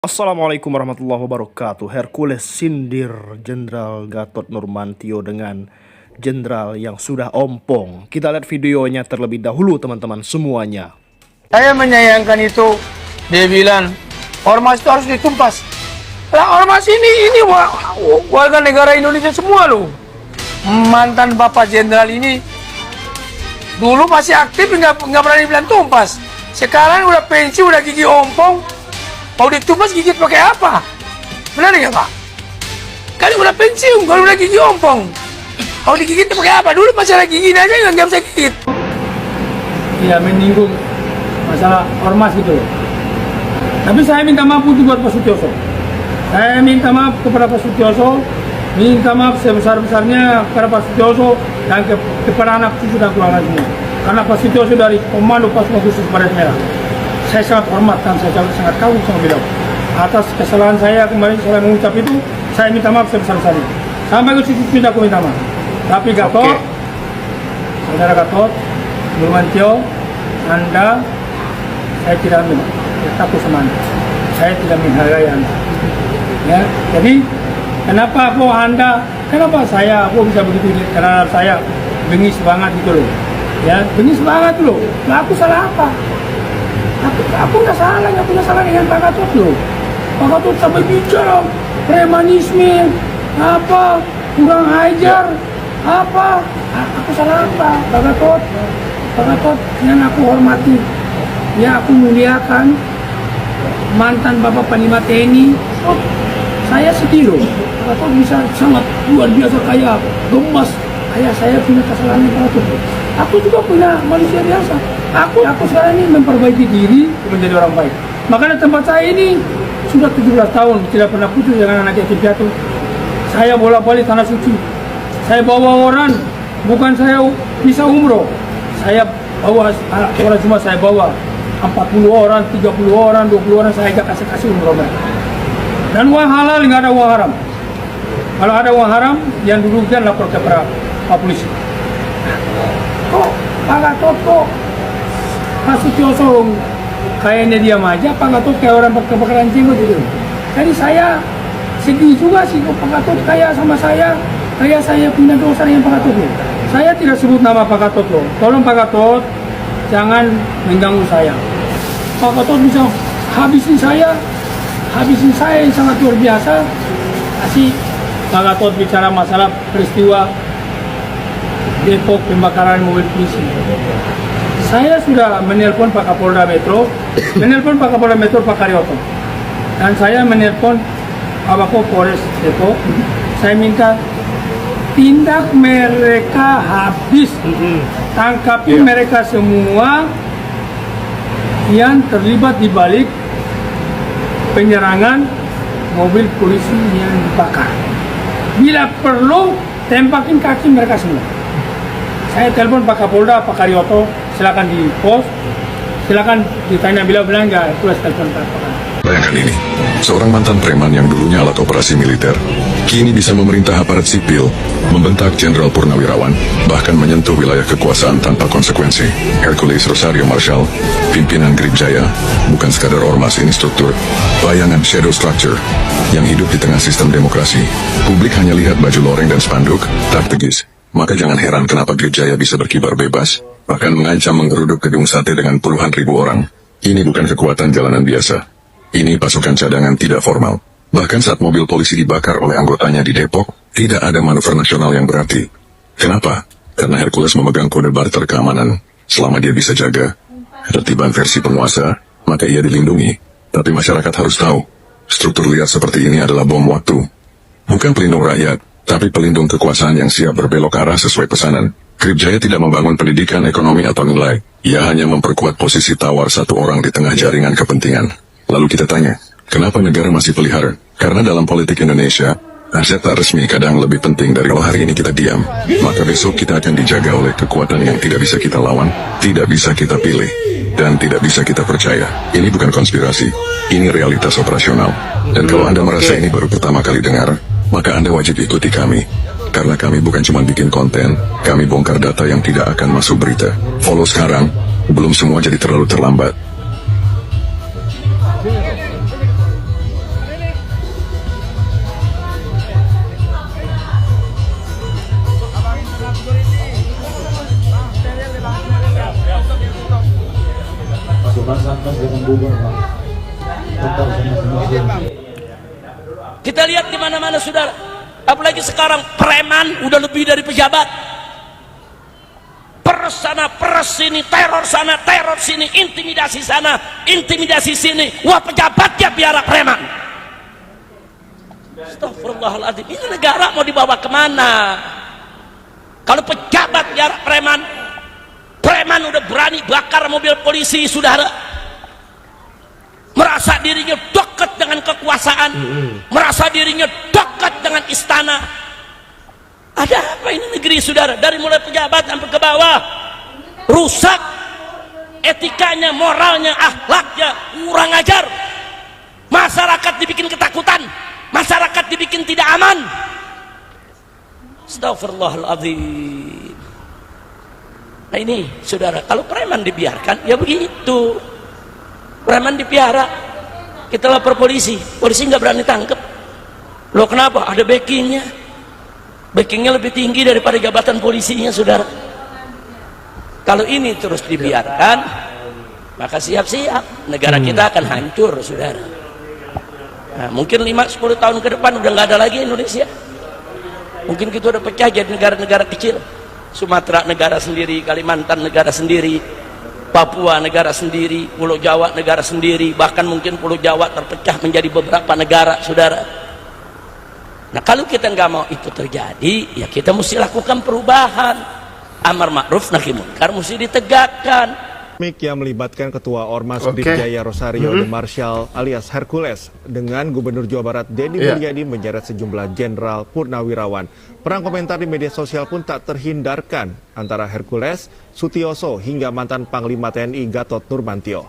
Assalamualaikum warahmatullahi wabarakatuh. Hercules sindir Jenderal Gatot Nurmantio dengan jenderal yang sudah ompong. Kita lihat videonya terlebih dahulu teman-teman semuanya. Saya menyayangkan itu. Dia bilang ormas itu harus ditumpas. Lah ormas ini warga negara Indonesia semua loh. Mantan Bapak Jenderal ini dulu masih aktif, nggak berani bilang tumpas. Sekarang udah pensi, udah gigi ompong, mau ditumpas gigit pakai apa? Benar nggak Pak? Kan udah pensiun, kalau udah gigi ompong, mau digigit pakai apa? Dulu masalah gigi aja nggak bisa gigit. Ya menyinggung masalah ormas gitu loh. Tapi saya minta maaf untuk buat Pak Sutioso. Saya minta maaf kepada Pak Sutioso, minta maaf sebesar-besarnya kepada Pak Sutioso dan kepada anak cucu dan keluarga semua. Karena Pak Sutioso dari Komando Pasukan Khusus Baret Merah, saya sangat hormat dan saya sangat kagum sama beliau. Atas kesalahan saya kemarin saya mengucap itu, saya minta maaf sebesar-besarnya. Sampai ke situ pindah aku minta maaf. Tapi Gatot, saudara Gatot Nurmantio, Anda, saya tidak takut sama Anda. Saya tidak menghargai Anda. Ya, jadi kenapa saya bisa begitu? Karena saya bengis banget gitu loh. Ya, bengis banget loh. Nah, aku salah apa? Aku nggak salah, nggak punya salah dengan Pak Gatot loh. Pak Gatot sampai bicara premanisme, apa, kurang ajar, apa, aku salah apa? Pak Gatot yang aku hormati, ya aku muliakan, mantan Bapak Panglima TNI, saya sedih loh. Pak Gatot bisa sangat luar biasa kaya, gemas, kayak saya punya kesalahan Pak Gatot. Aku juga punya manusia biasa. Aku sekarang ini memperbaiki diri menjadi orang baik. Makanya tempat saya ini sudah 17 tahun tidak pernah putus dengan anak yatim piatu. Saya bolak-balik tanah suci. Saya bawa orang, bukan saya bisa umroh. Saya bawa orang, cuma saya bawa 40 orang, 30 orang, 20 orang saya agak kasih umroh mereka. Dan uang halal, nggak ada uang haram. Kalau ada uang haram, yang dirugikan lapor ke Pak Polisi. Kok Pak Gatot kok Pak Sutioso kayaknya diam aja, Pak Gatot kayak orang kebakaran jenggot gitu. Jadi saya sedih juga sih kok Pak Gatot kayak sama saya, kayak saya punya dosa dengan Pak Gatot loh. Saya tidak sebut nama Pak Gatot loh. Tolong Pak Gatot jangan mengganggu saya. Pak Gatot bisa habisin saya yang sangat luar biasa. Kasih Pak Gatot bicara masalah peristiwa Depok pembakaran mobil polisi. Saya sudah menelpon Pak Kapolda Metro, Pak Karyoto, dan saya menelpon Kabako Polres Depok. Saya minta tindak mereka habis, tangkapi mereka semua yang terlibat di balik penyerangan mobil polisi yang dibakar. Bila perlu, tempakin kaki mereka semua. Saya telepon Pak Kapolda, Pak Karyoto, silakan di pos, silakan ditanya bila bilang nggak, itu telepon Pak Kapolda. Bayangkan ini, seorang mantan preman yang dulunya alat operasi militer, kini bisa memerintah aparat sipil, membentak Jenderal Purnawirawan, bahkan menyentuh wilayah kekuasaan tanpa konsekuensi. Hercules Rosario Marshall, pimpinan Grip Jaya, bukan sekadar ormas ini struktur, bayangan shadow structure, yang hidup di tengah sistem demokrasi. Publik hanya lihat baju loreng dan spanduk, tak tegis. Maka jangan heran kenapa Grip Jaya bisa berkibar bebas, bahkan mengancam menggeruduk gedung sate dengan puluhan ribu orang. Ini bukan kekuatan jalanan biasa. Ini pasukan cadangan tidak formal. Bahkan saat mobil polisi dibakar oleh anggotanya di Depok, tidak ada manuver nasional yang berarti. Kenapa? Karena Hercules memegang kode barter keamanan. Selama dia bisa jaga ketertiban versi penguasa, maka ia dilindungi. Tapi masyarakat harus tahu, struktur liar seperti ini adalah bom waktu. Bukan pelindung rakyat, tapi pelindung kekuasaan yang siap berbelok arah sesuai pesanan. Grip Jaya tidak membangun pendidikan, ekonomi, atau nilai. Ia hanya memperkuat posisi tawar satu orang di tengah jaringan kepentingan. Lalu kita tanya, kenapa negara masih pelihara? Karena dalam politik Indonesia, aset tak resmi kadang lebih penting dari kalau hari ini kita diam. Maka besok kita akan dijaga oleh kekuatan yang tidak bisa kita lawan, tidak bisa kita pilih, dan tidak bisa kita percaya. Ini bukan konspirasi, ini realitas operasional. Dan kalau Anda merasa ini baru pertama kali dengar, maka Anda wajib ikuti kami. Karena kami bukan cuma bikin konten, kami bongkar data yang tidak akan masuk berita. Follow sekarang, belum semua jadi terlalu terlambat. Kita lihat di mana-mana saudara, apalagi sekarang preman udah lebih dari pejabat. Peres sana, peres sini, teror sana, teror sini, intimidasi sana, intimidasi sini. Wah, pejabatnya biara preman. Astagfirullahaladzim, ini negara mau dibawa kemana? Kalau pejabat biara preman, preman udah berani bakar mobil polisi, saudara. Merasa dirinya dekat dengan kekuasaan, merasa dirinya dekat dengan istana. Ada apa ini negeri, saudara? Dari mulai pejabat sampai ke bawah, rusak etikanya, moralnya, akhlaknya, kurang ajar. Masyarakat dibikin ketakutan, masyarakat dibikin tidak aman. Astagfirullahaladzim. Nah ini, saudara, kalau preman dibiarkan, ya begitu. Preman dipiara, kita lapor polisi, polisi nggak berani tangkap. Loh kenapa? Ada backingnya. Backingnya lebih tinggi daripada jabatan polisinya, saudara. Kalau ini terus dibiarkan, maka siap-siap negara kita akan hancur, saudara. Nah, mungkin 5-10 tahun ke depan udah nggak ada lagi Indonesia. Mungkin kita udah pecah jadi negara-negara kecil. Sumatera negara sendiri, Kalimantan negara sendiri, Papua negara sendiri, Pulau Jawa negara sendiri, bahkan mungkin Pulau Jawa terpecah menjadi beberapa negara, saudara. Nah kalau kita nggak mau itu terjadi, ya kita mesti lakukan perubahan. Amar ma'ruf nahi munkar mesti ditegakkan. Yang melibatkan Ketua Ormas Brigjen Rosario de Marshall alias Hercules dengan Gubernur Jawa Barat Deddy Mulyadi menyeret sejumlah jenderal purnawirawan. Perang komentar di media sosial pun tak terhindarkan antara Hercules, Sutioso hingga mantan Panglima TNI Gatot Nurmantio.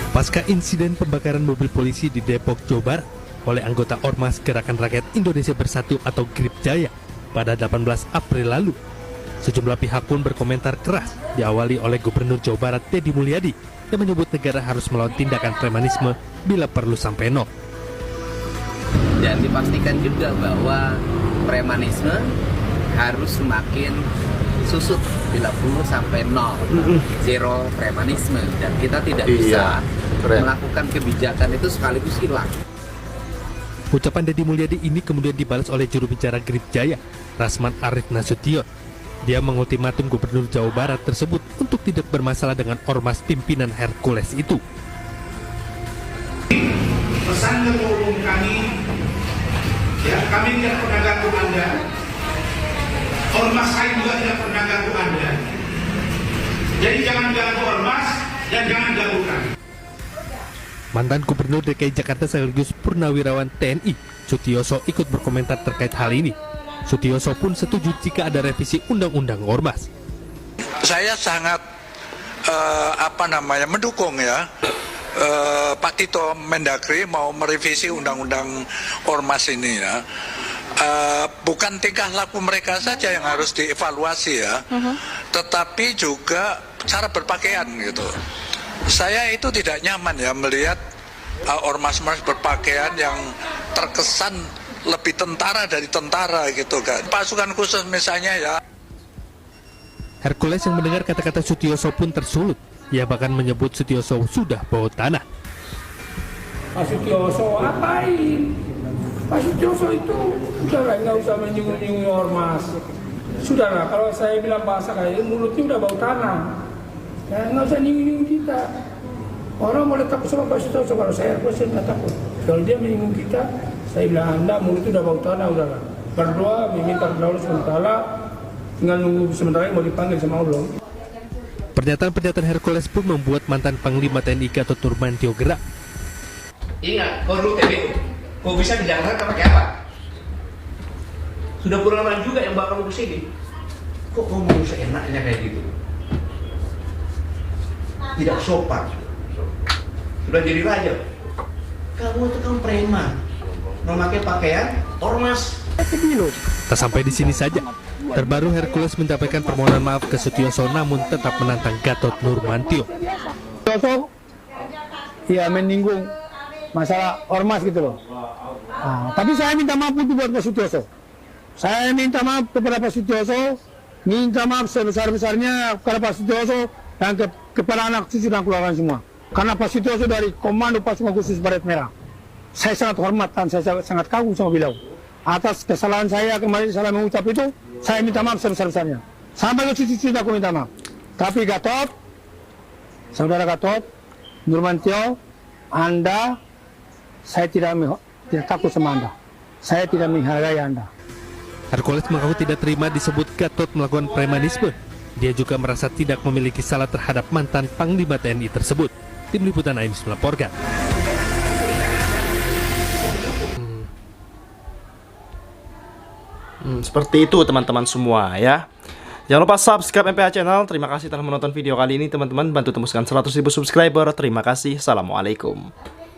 Pasca insiden pembakaran mobil polisi di Depok, Jawa Barat oleh anggota Ormas Gerakan Rakyat Indonesia Bersatu atau Gripjaya pada 18 April lalu, sejumlah pihak pun berkomentar keras, diawali oleh Gubernur Jawa Barat Deddy Mulyadi yang menyebut negara harus melawan tindakan premanisme bila perlu sampai nol. Dan dipastikan juga bahwa premanisme harus semakin susut bila perlu sampai nol, zero premanisme, dan kita tidak bisa melakukan kebijakan itu sekaligus hilang. Ucapan Deddy Mulyadi ini kemudian dibalas oleh juru bicara Gripjaya, Rasman Arif Nasution. Dia mengultimatum Gubernur Jawa Barat tersebut untuk tidak bermasalah dengan ormas pimpinan Hercules itu. Pesan ketua umum kami, ya kami tidak pernah ganggu Anda. Ormas saya juga tidak pernah ganggu Anda. Jadi jangan ganggu ormas dan jangan ganggu kami. Mantan Gubernur DKI Jakarta sekaligus Purnawirawan TNI, Sutioso ikut berkomentar terkait hal ini. Sutioso pun setuju jika ada revisi Undang-Undang Ormas. Saya sangat mendukung ya Pak Tito Mendagri mau merevisi Undang-Undang Ormas ini ya. Bukan tingkah laku mereka saja yang harus dievaluasi ya, tetapi juga cara berpakaian gitu. Saya itu tidak nyaman ya melihat ormas-ormas berpakaian yang terkesan lebih tentara dari tentara gitu kan. Pasukan khusus misalnya ya. Hercules yang mendengar kata-kata Sutioso pun tersulut. Ia bahkan menyebut Sutioso sudah bawa tanah. Pak Sutioso apain? Pak Sutioso itu udahlah, nggak usah menyinggung-nyinggung ormas. Sudahlah, kalau saya bilang bahasa kayak mulutnya udah bau tanah. Ya nggak usah nyinggung kita. Orang boleh takut sama Pak Sutioso, kalau saya nggak takut. Kalau dia menyinggung kita, saya bilang Anda mulutnya udah bau tanah, udahlah. Berdoa, meminta kepada Allah SWT, tinggal nunggu sementara mau dipanggil sama Allah. Pernyataan-pernyataan Hercules pun membuat mantan Panglima TNI Gatot Nurmantio gerak. Ingat, kau dulu TBU, kau bisa di Jakarta pakai apa? Sudah purnawirawan juga yang bawa kamu ke sini. Kok kamu mau seenaknya kayak gitu? Tidak sopan. Sudah jadi raja. Kamu itu kan preman, memakai pakaian ormas. Tak sampai di sini saja. Terbaru Hercules menyampaikan permohonan maaf ke Sutioso namun tetap menantang Gatot Nurmantio. Sutioso ya menyinggung masalah ormas gitu loh. Tapi saya minta maaf untuk buat Pak Sutioso. Saya minta maaf kepada Pak Sutioso, minta maaf sebesar-besarnya kepada Pak Sutioso dan kepada anak cucu dan keluarga semua. Karena Pak Sutioso dari Komando Pasukan Khusus Baret Merah, saya sangat hormat dan saya sangat kagum sama beliau. Atas kesalahan saya kemarin salah mengucap itu, saya minta maaf sebesar-besarnya. Sampai ke cucu-cucu aku minta maaf. Tapi Gatot, saudara Gatot, Nurmantio, Anda, saya tidak takut sama Anda. Saya tidak menghargai Anda. Hercules mengaku tidak terima disebut Gatot melakukan premanisme. Dia juga merasa tidak memiliki salah terhadap mantan Panglima TNI tersebut. Tim Liputan AM9 melaporkan. Seperti itu teman-teman semua ya. Jangan lupa subscribe MPH Channel. Terima kasih telah menonton video kali ini teman-teman. Bantu tembuskan 100.000 subscriber. Terima kasih. Assalamualaikum.